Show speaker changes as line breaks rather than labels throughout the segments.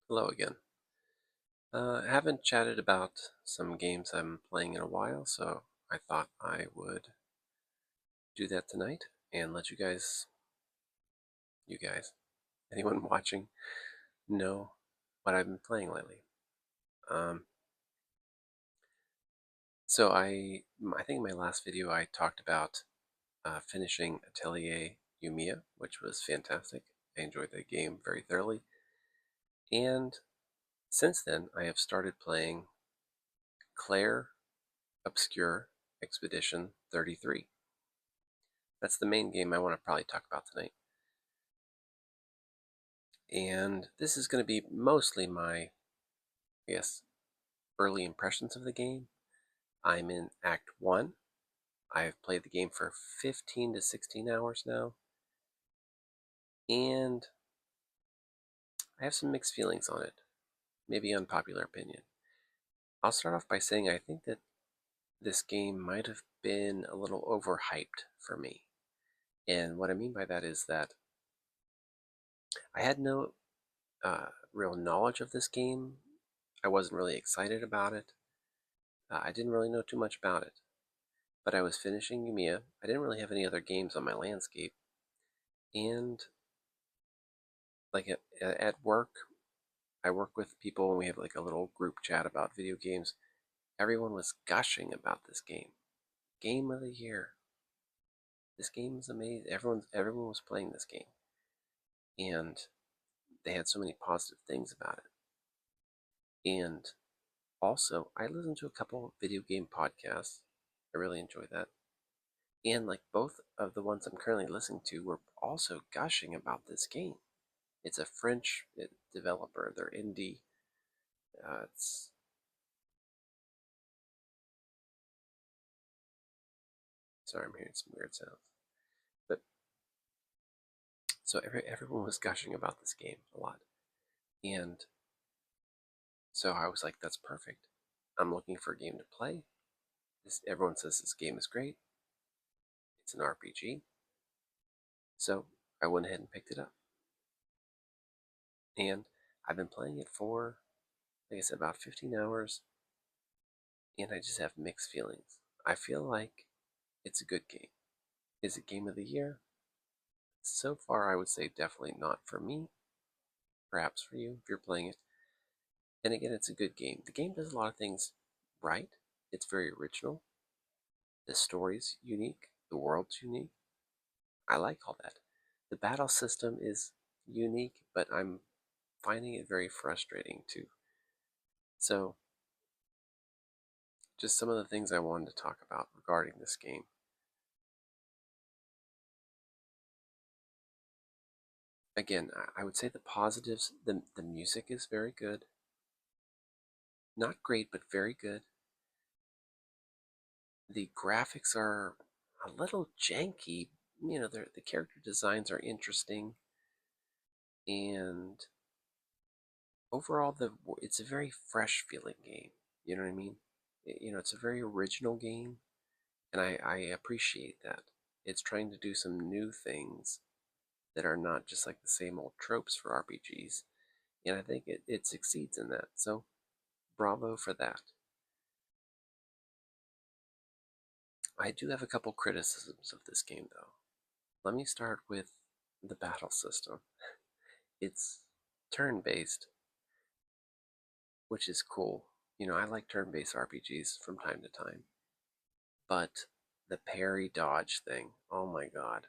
Hello again. I haven't chatted about some games I'm playing in a while, so I thought I would do that tonight and let you guys, anyone watching, know what I've been playing lately. Um, so I think in my last video I talked about finishing Atelier Yumiya, which was fantastic. I enjoyed the game very thoroughly, and since then I have started playing Clair Obscur Expedition 33. That's the main game I want to probably talk about tonight. And this is going to be mostly my, I guess, early impressions of the game. I'm in Act 1. I've played the game for 15 to 16 hours now, and I have some mixed feelings on it. Maybe unpopular opinion. I'll start off by saying I think that this game might have been a little overhyped for me. And what I mean by that is that I had no real knowledge of this game. I wasn't really excited about it. I didn't really know too much about it. But I was finishing Yumiya. I didn't really have any other games on my landscape. And like at work, I work with people and we have like a little group chat about video games. Everyone was gushing about this game. Game of the year. This game is amazing. Everyone was playing this game. And they had so many positive things about it. And also, I listened to a couple of video game podcasts. I really enjoy that. And like both of the ones I'm currently listening to were also gushing about this game. It's a French developer. They're indie. It's sorry, I'm hearing some weird sounds. But so everyone was gushing about this game a lot, and so I was like, "That's perfect. I'm looking for a game to play. Everyone says this game is great. It's an RPG." So I went ahead and picked it up, and I've been playing it for, like I said, about 15 hours, and I just have mixed feelings. I feel like it's a good game. Is it game of the year? So far, I would say definitely not for me. Perhaps for you if you're playing it. And again, it's a good game. The game does a lot of things right. It's very original. The story's unique. The world's unique. I like all that. The battle system is unique, but I'm finding it very frustrating too. So, just some of the things I wanted to talk about regarding this game. Again, I would say the positives, the music is very good. Not great, but very good. The graphics are a little janky. The character designs are interesting, and overall, it's a very fresh feeling game. You know what I mean? It's a very original game, and I appreciate that. It's trying to do some new things that are not just like the same old tropes for RPGs, and I think it succeeds in that. So, bravo for that. I do have a couple criticisms of this game, though. Let me start with the battle system. It's turn-based, which is cool. I like turn-based RPGs from time to time. But the parry dodge thing, oh my god.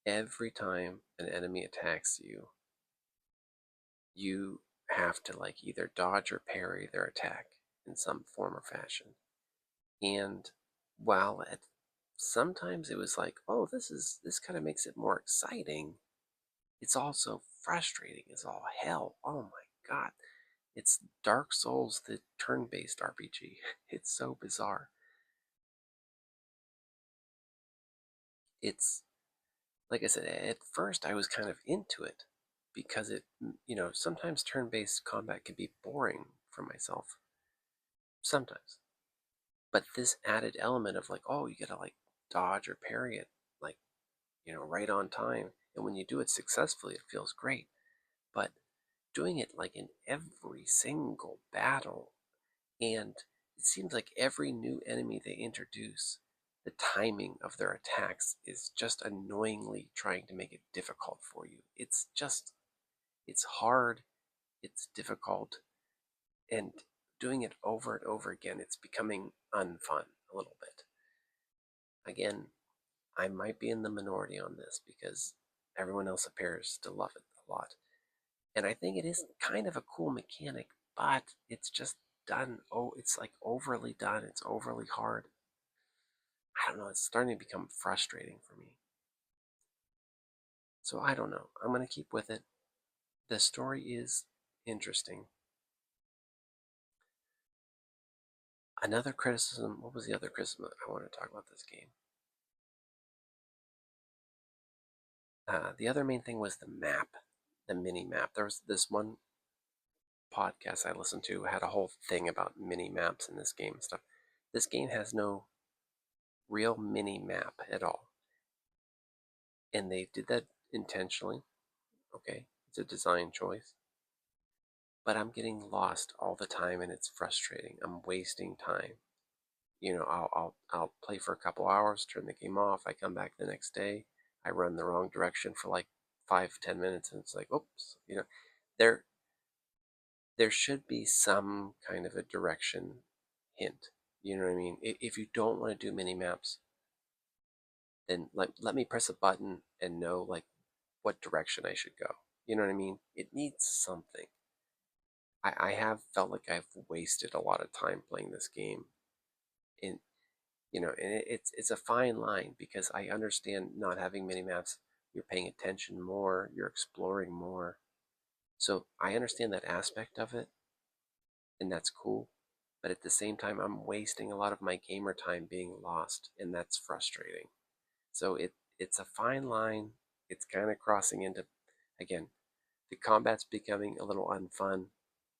Every time an enemy attacks you, you have to like either dodge or parry their attack in some form or fashion. And while sometimes it was like, oh, this kind of makes it more exciting, it's also frustrating as all hell. Oh my god. It's Dark Souls, the turn-based RPG. It's so bizarre. It's like I said, at first I was kind of into it because sometimes turn-based combat can be boring for myself. Sometimes. But this added element of like, oh, you gotta like dodge or parry it, like, right on time. And when you do it successfully, it feels great. But doing it like in every single battle. And it seems like every new enemy they introduce, the timing of their attacks is just annoyingly trying to make it difficult for you. It's hard, it's difficult, and doing it over and over again, it's becoming unfun a little bit. Again, I might be in the minority on this because everyone else appears to love it a lot. And I think it is kind of a cool mechanic, but it's just done. Oh, it's like overly done. It's overly hard. I don't know. It's starting to become frustrating for me. So I don't know. I'm going to keep with it. The story is interesting. Another criticism. What was the other criticism I want to talk about this game? The other main thing was the map, the mini map. There was this one podcast I listened to had a whole thing about mini maps in this game and stuff. This game has no real mini map at all. And they did that intentionally. Okay, it's a design choice. But I'm getting lost all the time and it's frustrating. I'm wasting time. I'll play for a couple hours, turn the game off, I come back the next day, I run the wrong direction for like 5-10 minutes and it's like, oops, there there should be some kind of a direction hint. You know what I mean? If you don't want to do mini maps, then let me press a button and know like what direction I should go. You know what I mean? It needs something. I have felt like I've wasted a lot of time playing this game. And and it's a fine line because I understand not having mini maps, you're paying attention more, you're exploring more. So I understand that aspect of it, and that's cool. But at the same time, I'm wasting a lot of my gamer time being lost, and that's frustrating. So it's a fine line. It's kind of crossing into, again, the combat's becoming a little unfun,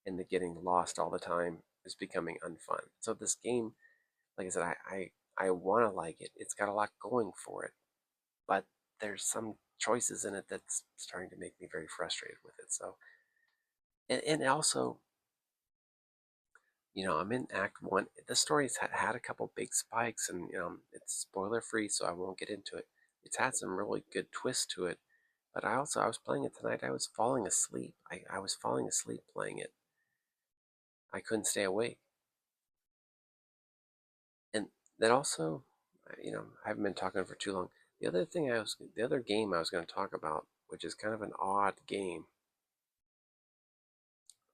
and the getting lost all the time is becoming unfun. So this game, like I said, I want to like it. It's got a lot going for it, but there's some choices in it that's starting to make me very frustrated with it. So, and also, I'm in Act One. The story's had a couple big spikes, and it's spoiler free, so I won't get into it. It's had some really good twists to it, but I was playing it tonight. I was falling asleep. I was falling asleep playing it. I couldn't stay awake, and then also, I haven't been talking for too long. The other game I was going to talk about, which is kind of an odd game,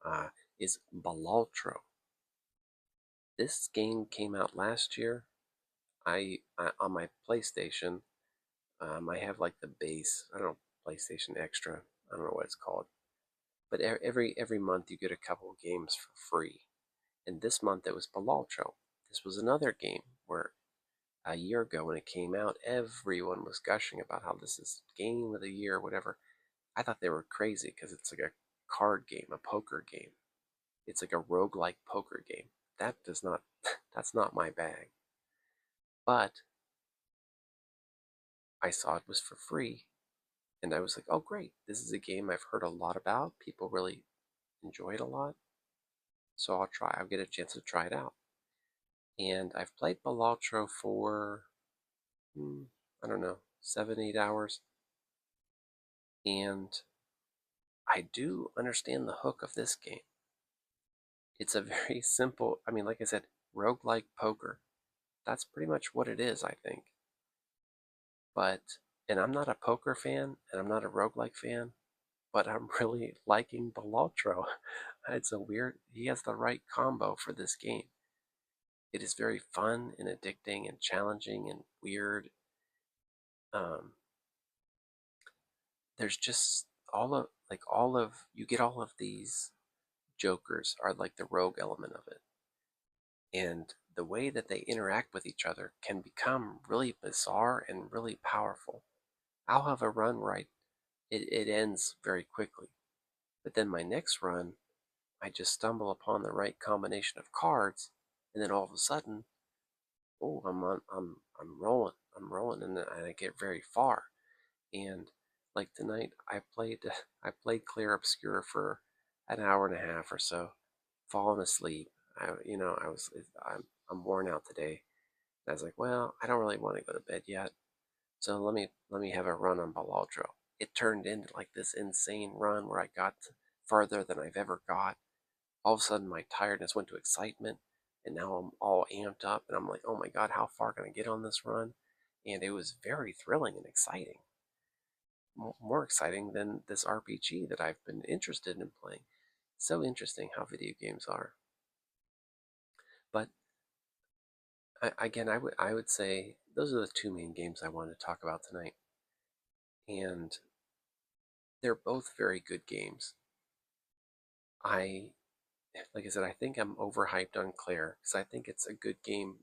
uh, is Balatro. This game came out last year. I on my PlayStation. I have like the base. I don't know, PlayStation Extra. I don't know what it's called. But every month you get a couple of games for free. And this month it was Balatro. This was another game where a year ago when it came out, everyone was gushing about how this is game of the year, whatever. I thought they were crazy because it's like a card game, a poker game. It's like a roguelike poker game. That does not, that's not my bag. But I saw it was for free, and I was like, oh, great. This is a game I've heard a lot about. People really enjoy it a lot. So I'll get a chance to try it out. And I've played Balatro for, I don't know, 7-8 hours. And I do understand the hook of this game. It's a very simple, I mean, like I said, roguelike poker. That's pretty much what it is, I think. And I'm not a poker fan, and I'm not a roguelike fan, but I'm really liking Balatro. He has the right combo for this game. It is very fun and addicting and challenging and weird. Um, there's just you get all of these jokers are like the rogue element of it. And the way that they interact with each other can become really bizarre and really powerful. I'll have a run where it ends very quickly. But then my next run, I just stumble upon the right combination of cards, and then all of a sudden, oh, I'm rolling, and I get very far. And like tonight, I played Clair Obscur for an hour and a half or so, falling asleep. I'm worn out today. And I was like, well, I don't really want to go to bed yet, so let me have a run on balatro. It turned into like this insane run where I got farther than I've ever got. All of a sudden, my tiredness went to excitement, and now I'm all amped up, and I'm like, oh my god, how far can I get on this run? And it was very thrilling and exciting, more exciting than this RPG that I've been interested in playing. So interesting how video games are. But again, I would say those are the two main games I wanted to talk about tonight, and they're both very good games. I like I said, I think I'm overhyped on Claire because I think it's a good game,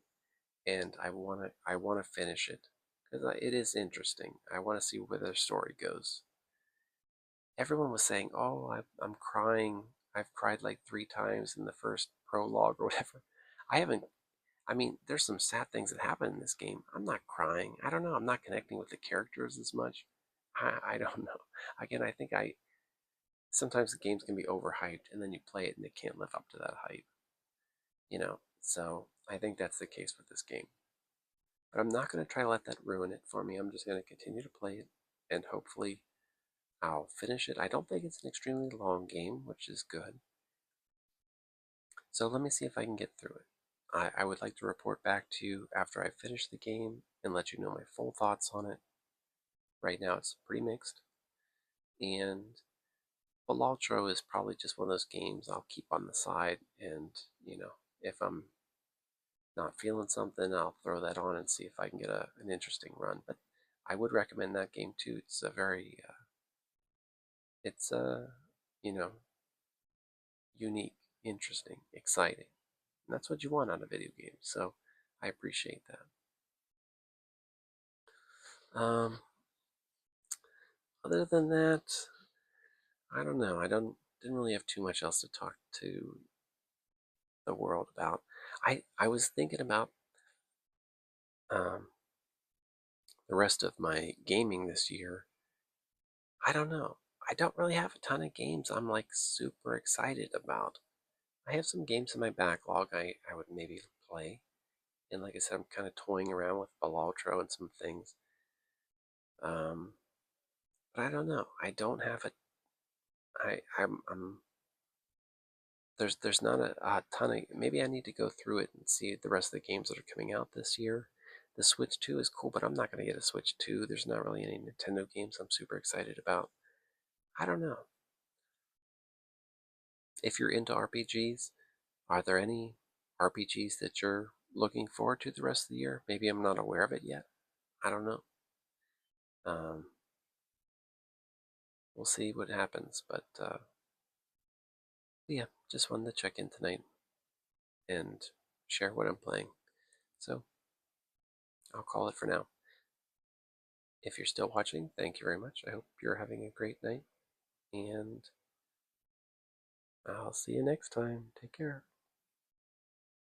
and I wanna finish it because it is interesting. I want to see where the story goes. Everyone was saying, "Oh, I'm crying. I've cried like 3 times in the first prologue or whatever." I haven't. I mean, there's some sad things that happen in this game. I'm not crying. I don't know. I'm not connecting with the characters as much. I don't know. Again, I think I sometimes the games can be overhyped, and then you play it and it can't live up to that hype. So I think that's the case with this game. But I'm not going to try to let that ruin it for me. I'm just going to continue to play it, and hopefully I'll finish it. I don't think it's an extremely long game, which is good. So let me see if I can get through it. I would like to report back to you after I finish the game and let you know my full thoughts on it. Right now it's pretty mixed. And Balatro is probably just one of those games I'll keep on the side, and if I'm not feeling something, I'll throw that on and see if I can get an interesting run. But I would recommend that game too. It's a very, it's you know, unique, interesting, exciting. And that's what you want out of video games. So I appreciate that. Other than that, I don't know. Didn't really have too much else to talk to the world about. I was thinking about um, the rest of my gaming this year. I don't know. I don't really have a ton of games I'm like super excited about. I have some games in my backlog I would maybe play. And like I said, I'm kind of toying around with Balatro and some things. Um, but I don't know. I don't have a. I'm there's not a ton of. Maybe I need to go through it and see the rest of the games that are coming out this year. The Switch 2 is cool, but I'm not going to get a Switch 2. There's not really any Nintendo games I'm super excited about. I don't know. If you're into RPGs, are there any RPGs that you're looking forward to the rest of the year? Maybe I'm not aware of it yet. I don't know. Um, we'll see what happens. But yeah, just wanted to check in tonight and share what I'm playing. So I'll call it for now. If you're still watching, thank you very much. I hope you're having a great night, and I'll see you next time. Take care.